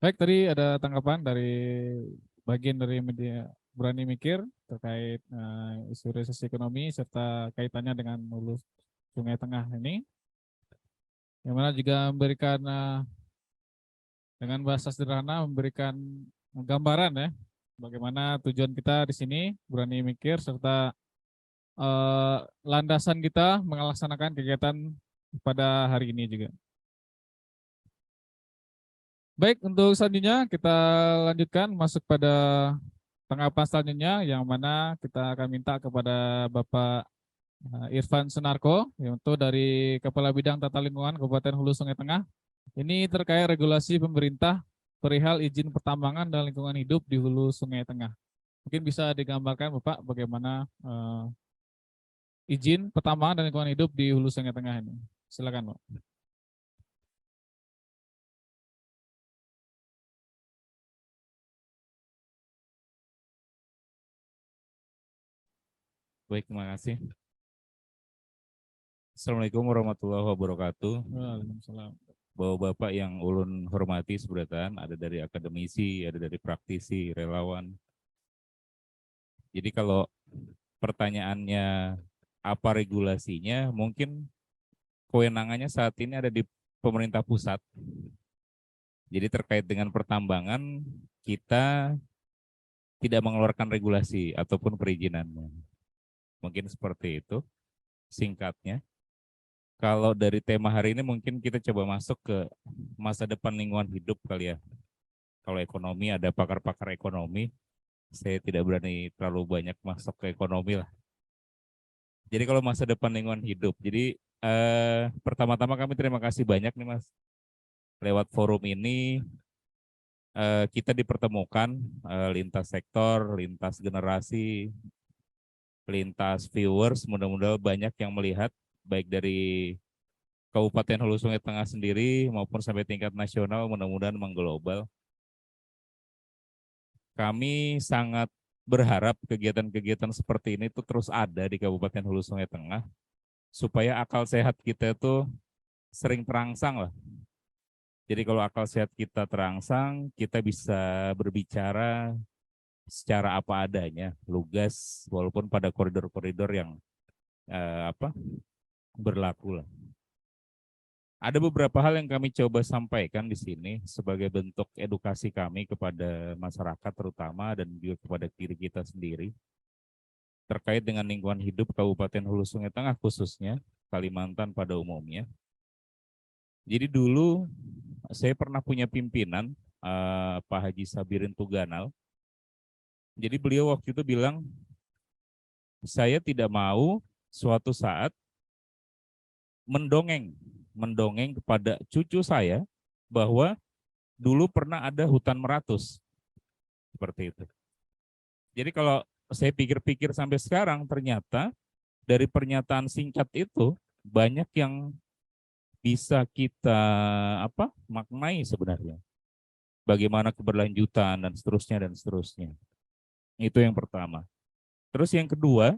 Baik, tadi ada tanggapan dari bagian dari media Berani Mikir terkait isu resesi ekonomi serta kaitannya dengan hulu Sungai Tengah ini, yang mana juga memberikan dengan bahasa sederhana memberikan gambaran ya bagaimana tujuan kita di sini Berani Mikir serta landasan kita melaksanakan kegiatan pada hari ini juga. Baik, untuk selanjutnya kita lanjutkan masuk pada tanggapan selanjutnya yang mana kita akan minta kepada Bapak Irfan Sunarko untuk dari Kepala Bidang Tata Lingkungan Kabupaten Hulu Sungai Tengah. Ini terkait regulasi pemerintah perihal izin pertambangan dan lingkungan hidup di Hulu Sungai Tengah. Mungkin bisa digambarkan Bapak bagaimana izin pertambangan dan lingkungan hidup di Hulu Sungai Tengah ini. Silakan, Pak. Baik, terima kasih. Assalamualaikum warahmatullahi wabarakatuh. Waalaikumsalam. Bapak-bapak yang ulun hormati seberatan, ada dari akademisi, ada dari praktisi, relawan. Jadi kalau pertanyaannya apa regulasinya, mungkin kewenangannya saat ini ada di pemerintah pusat. Jadi terkait dengan pertambangan, kita tidak mengeluarkan regulasi ataupun perizinannya. Mungkin seperti itu singkatnya. Kalau dari tema hari ini mungkin kita coba masuk ke masa depan lingkungan hidup kali ya. Kalau ekonomi ada pakar-pakar ekonomi, saya tidak berani terlalu banyak masuk ke ekonomi lah. Jadi kalau masa depan lingkungan hidup, jadi pertama-tama kami terima kasih banyak nih Mas. Lewat forum ini kita dipertemukan lintas sektor, lintas generasi, lintas viewers, mudah-mudahan banyak yang melihat baik dari Kabupaten Hulu Sungai Tengah sendiri maupun sampai tingkat nasional, mudah-mudahan mengglobal. Kami sangat berharap kegiatan-kegiatan seperti ini itu terus ada di Kabupaten Hulu Sungai Tengah supaya akal sehat kita itu sering terangsang lah. Jadi kalau akal sehat kita terangsang, kita bisa berbicara secara apa adanya, lugas walaupun pada koridor-koridor yang berlaku lah. Ada beberapa hal yang kami coba sampaikan di sini sebagai bentuk edukasi kami kepada masyarakat terutama dan juga kepada diri kita sendiri terkait dengan lingkungan hidup Kabupaten Hulu Sungai Tengah khususnya Kalimantan pada umumnya. Jadi dulu saya pernah punya pimpinan Pak Haji Sabirin Tuganal. Jadi beliau waktu itu bilang saya tidak mau suatu saat mendongeng kepada cucu saya bahwa dulu pernah ada hutan meratus seperti itu. Jadi kalau saya pikir-pikir sampai sekarang ternyata dari pernyataan singkat itu banyak yang bisa kita maknai sebenarnya. Bagaimana keberlanjutan dan seterusnya dan seterusnya. Itu yang pertama. Terus yang kedua,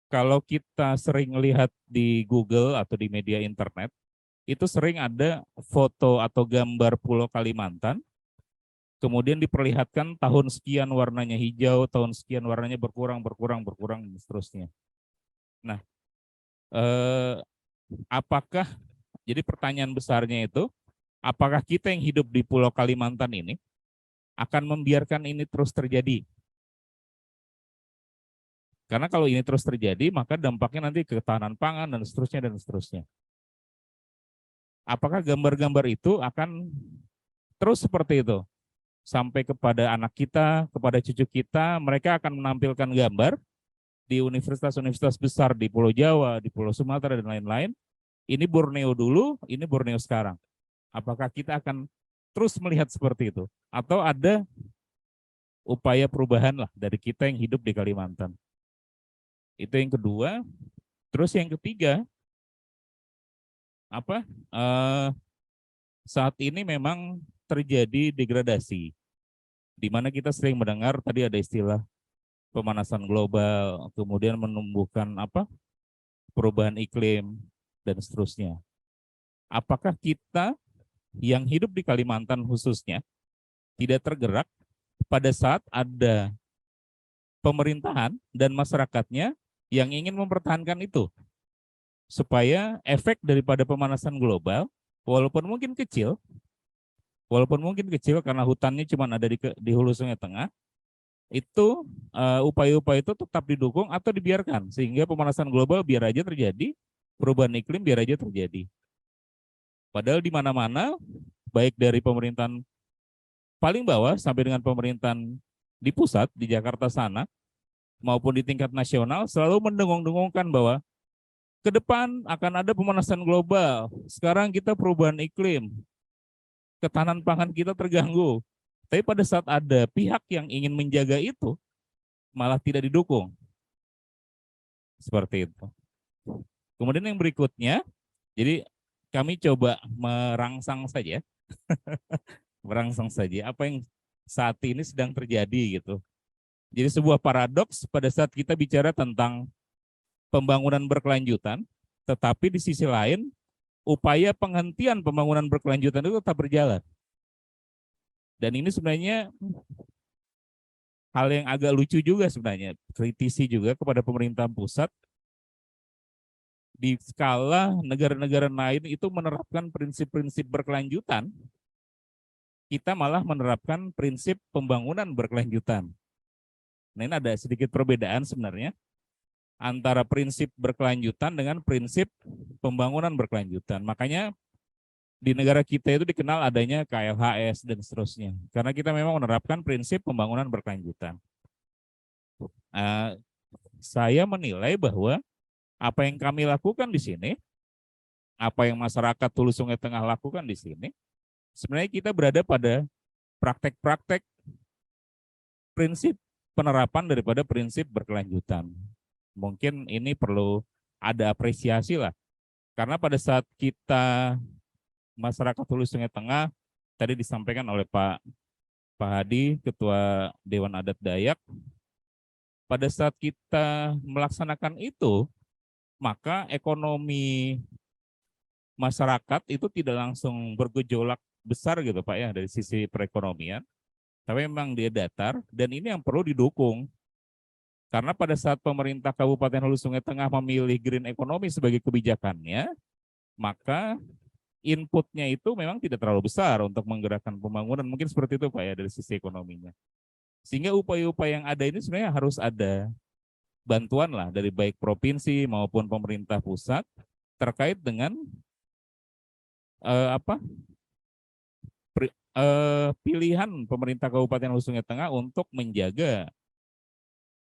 kalau kita sering lihat di Google atau di media internet, itu sering ada foto atau gambar Pulau Kalimantan, kemudian diperlihatkan tahun sekian warnanya hijau, tahun sekian warnanya berkurang, dan seterusnya. Nah, apakah, jadi pertanyaan besarnya itu, apakah kita yang hidup di Pulau Kalimantan ini akan membiarkan ini terus terjadi? Karena kalau ini terus terjadi, maka dampaknya nanti ke ketahanan pangan dan seterusnya dan seterusnya. Apakah gambar-gambar itu akan terus seperti itu? Sampai kepada anak kita, kepada cucu kita, mereka akan menampilkan gambar di universitas-universitas besar di Pulau Jawa, di Pulau Sumatera, dan lain-lain. Ini Borneo dulu, ini Borneo sekarang. Apakah kita akan terus melihat seperti itu? Atau ada upaya perubahan lah dari kita yang hidup di Kalimantan? Itu yang kedua. Terus yang ketiga, saat ini memang terjadi degradasi, di mana kita sering mendengar tadi ada istilah pemanasan global, kemudian menumbuhkan perubahan iklim dan seterusnya. Apakah kita yang hidup di Kalimantan khususnya tidak tergerak pada saat ada pemerintahan dan masyarakatnya yang ingin mempertahankan itu, supaya efek daripada pemanasan global walaupun mungkin kecil, karena hutannya cuma ada di hulu Sungai Tengah, itu upaya-upaya itu tetap didukung atau dibiarkan sehingga pemanasan global biar aja terjadi, perubahan iklim biar aja terjadi. Padahal di mana-mana, baik dari pemerintahan paling bawah sampai dengan pemerintahan di pusat, di Jakarta sana, maupun di tingkat nasional, selalu mendengung-dengungkan bahwa ke depan akan ada pemanasan global. Sekarang kita perubahan iklim, ketahanan pangan kita terganggu. Tapi pada saat ada pihak yang ingin menjaga itu, malah tidak didukung. Seperti itu. Kemudian yang berikutnya, jadi kami coba merangsang saja apa yang saat ini sedang terjadi gitu. Jadi sebuah paradoks pada saat kita bicara tentang pembangunan berkelanjutan, tetapi di sisi lain upaya penghentian pembangunan berkelanjutan itu tetap berjalan. Dan ini sebenarnya hal yang agak lucu juga sebenarnya, kritisi juga kepada pemerintah pusat di skala negara-negara lain itu menerapkan prinsip-prinsip berkelanjutan, kita malah menerapkan prinsip pembangunan berkelanjutan. Nah, ini ada sedikit perbedaan sebenarnya antara prinsip berkelanjutan dengan prinsip pembangunan berkelanjutan. Makanya di negara kita itu dikenal adanya KLHS dan seterusnya. Karena kita memang menerapkan prinsip pembangunan berkelanjutan. Saya menilai bahwa apa yang kami lakukan di sini, apa yang masyarakat Hulu Sungai Tengah lakukan di sini, sebenarnya kita berada pada praktek-praktek prinsip penerapan daripada prinsip berkelanjutan. Mungkin ini perlu ada apresiasi lah. Karena pada saat kita masyarakat Hulu Sungai Tengah, tadi disampaikan oleh Pak Hadi, Ketua Dewan Adat Dayak, pada saat kita melaksanakan itu, maka ekonomi masyarakat itu tidak langsung bergejolak besar gitu Pak ya dari sisi perekonomian, tapi memang dia datar dan ini yang perlu didukung. Karena pada saat pemerintah Kabupaten Hulu Sungai Tengah memilih green economy sebagai kebijakannya, maka inputnya itu memang tidak terlalu besar untuk menggerakkan pembangunan, mungkin seperti itu Pak ya dari sisi ekonominya. Sehingga upaya-upaya yang ada ini sebenarnya harus ada bantuan lah dari baik provinsi maupun pemerintah pusat terkait dengan pilihan pemerintah Kabupaten Hulu Sungai Tengah untuk menjaga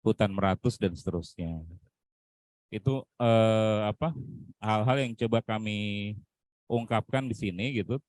hutan meratus dan seterusnya. Itu hal-hal yang coba kami ungkapkan di sini gitu,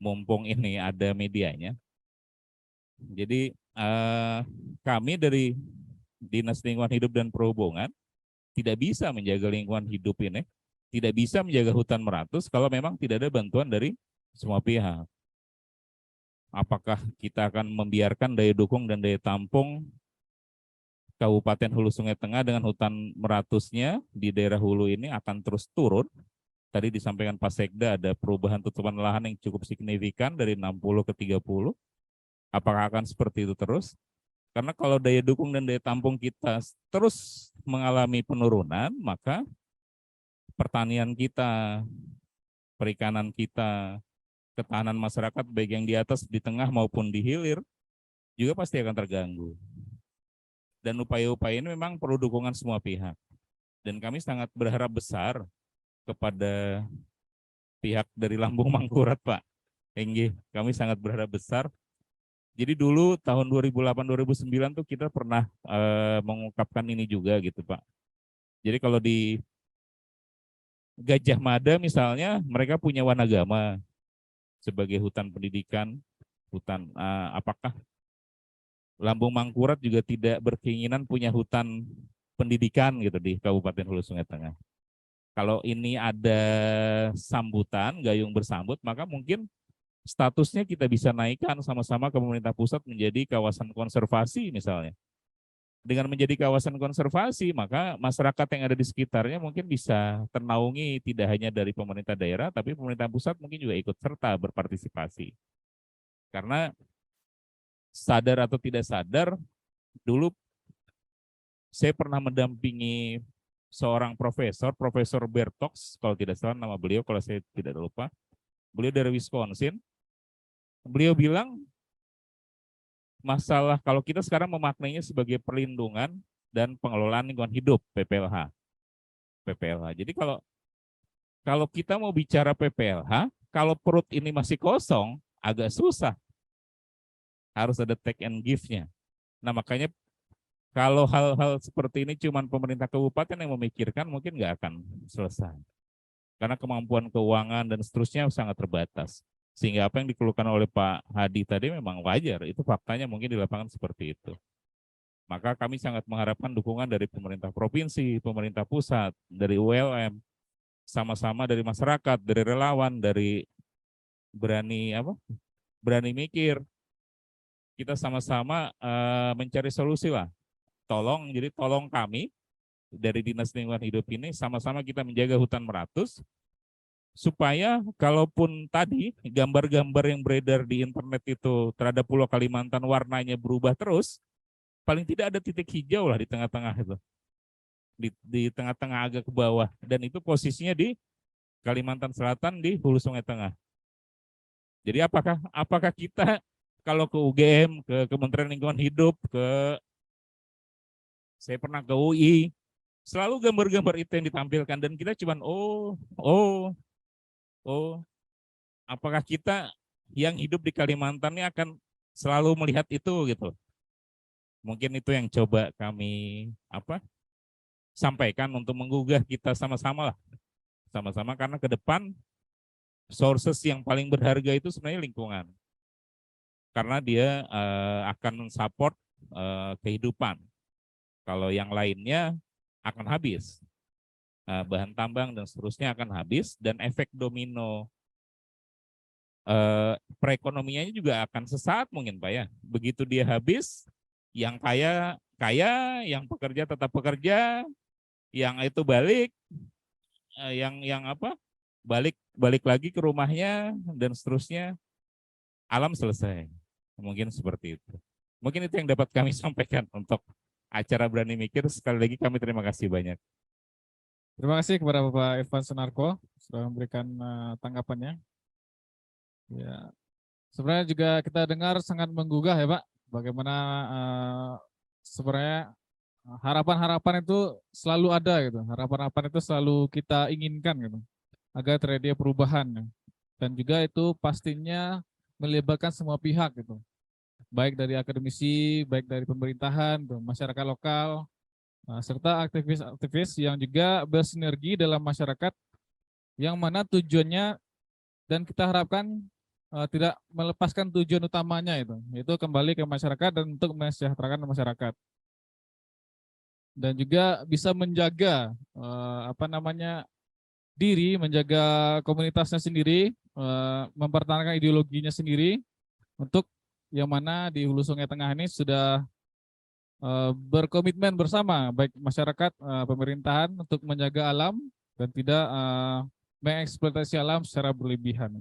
mumpung ini ada medianya. Jadi kami dari Dinas Lingkungan Hidup dan Perhubungan tidak bisa menjaga lingkungan hidup ini, tidak bisa menjaga hutan meratus kalau memang tidak ada bantuan dari semua pihak. Apakah kita akan membiarkan daya dukung dan daya tampung Kabupaten Hulu Sungai Tengah dengan hutan meratusnya di daerah hulu ini akan terus turun? Tadi disampaikan Pak Sekda ada perubahan tutupan lahan yang cukup signifikan dari 60 ke 30. Apakah akan seperti itu terus? Karena kalau daya dukung dan daya tampung kita terus mengalami penurunan, maka pertanian kita, perikanan kita, ketahanan masyarakat baik yang di atas, di tengah maupun di hilir juga pasti akan terganggu. Dan upaya-upaya ini memang perlu dukungan semua pihak. Dan kami sangat berharap besar kepada pihak dari Lambung Mangkurat Pak Enggi. Kami sangat berharap besar. Jadi dulu tahun 2008-2009 tuh kita pernah mengungkapkan ini juga gitu Pak. Jadi kalau di Gajah Mada misalnya mereka punya Wanagama sebagai hutan pendidikan, hutan apakah Lambung Mangkurat juga tidak berkeinginan punya hutan pendidikan gitu di Kabupaten Hulu Sungai Tengah. Kalau ini ada sambutan, gayung bersambut, maka mungkin statusnya kita bisa naikkan sama-sama ke pemerintah pusat menjadi kawasan konservasi misalnya. Dengan menjadi kawasan konservasi, maka masyarakat yang ada di sekitarnya mungkin bisa ternaungi tidak hanya dari pemerintah daerah, tapi pemerintah pusat mungkin juga ikut serta berpartisipasi. Karena sadar atau tidak sadar, dulu saya pernah mendampingi seorang profesor, Profesor Bertox, kalau tidak salah nama beliau, kalau saya tidak lupa. Beliau dari Wisconsin. Beliau bilang, masalah kalau kita sekarang memaknainya sebagai perlindungan dan pengelolaan lingkungan hidup PPLH. Jadi kalau kita mau bicara PPLH, kalau perut ini masih kosong, agak susah. Harus ada take and give-nya. Nah, makanya kalau hal-hal seperti ini cuma pemerintah kabupaten yang memikirkan, mungkin nggak akan selesai. Karena kemampuan keuangan dan seterusnya sangat terbatas. Sehingga apa yang dikeluhkan oleh Pak Hadi tadi memang wajar, itu faktanya mungkin di lapangan seperti itu. Maka kami sangat mengharapkan dukungan dari pemerintah provinsi, pemerintah pusat, dari ULM, sama-sama dari masyarakat, dari relawan, dari berani mikir. Kita sama-sama mencari solusi lah. Tolong kami dari Dinas Lingkungan Hidup ini sama-sama kita menjaga hutan meratus, supaya kalaupun tadi gambar-gambar yang beredar di internet itu terhadap Pulau Kalimantan warnanya berubah terus, paling tidak ada titik hijau lah di tengah-tengah itu, di tengah-tengah agak ke bawah, dan itu posisinya di Kalimantan Selatan di hulu Sungai Tengah. Jadi apakah kita kalau ke UGM, ke Kementerian Lingkungan Hidup, saya pernah ke UI, selalu gambar-gambar itu yang ditampilkan, dan kita cuman apakah kita yang hidup di Kalimantan ini akan selalu melihat itu gitu. Mungkin itu yang coba kami sampaikan untuk menggugah kita sama-sama lah. Sama-sama, karena ke depan sources yang paling berharga itu sebenarnya lingkungan. Karena dia akan support kehidupan. Kalau yang lainnya akan habis. Bahan tambang dan seterusnya akan habis, dan efek domino perekonomiannya juga akan sesaat mungkin Pak ya. Begitu dia habis, yang kaya, yang pekerja tetap bekerja, yang itu balik, balik lagi ke rumahnya dan seterusnya, alam selesai. Mungkin seperti itu. Mungkin itu yang dapat kami sampaikan untuk acara Berani Mikir. Sekali lagi kami terima kasih banyak. Terima kasih kepada Bapak Irfan Sunarko sudah memberikan tanggapannya. Ya, sebenarnya juga kita dengar sangat menggugah ya Pak, bagaimana sebenarnya harapan-harapan itu selalu ada gitu, harapan-harapan itu selalu kita inginkan gitu, agar terjadi perubahan, ya. Dan juga itu pastinya melibatkan semua pihak gitu, baik dari akademisi, baik dari pemerintahan, tuh, masyarakat lokal, serta aktivis-aktivis yang juga bersinergi dalam masyarakat, yang mana tujuannya dan kita harapkan tidak melepaskan tujuan utamanya itu, yaitu kembali ke masyarakat dan untuk mensejahterakan masyarakat. Dan juga bisa menjaga diri, menjaga komunitasnya sendiri, mempertahankan ideologinya sendiri, untuk yang mana di Hulu Sungai Tengah ini sudah berkomitmen bersama, baik masyarakat, pemerintahan, untuk menjaga alam dan tidak mengeksploitasi alam secara berlebihan.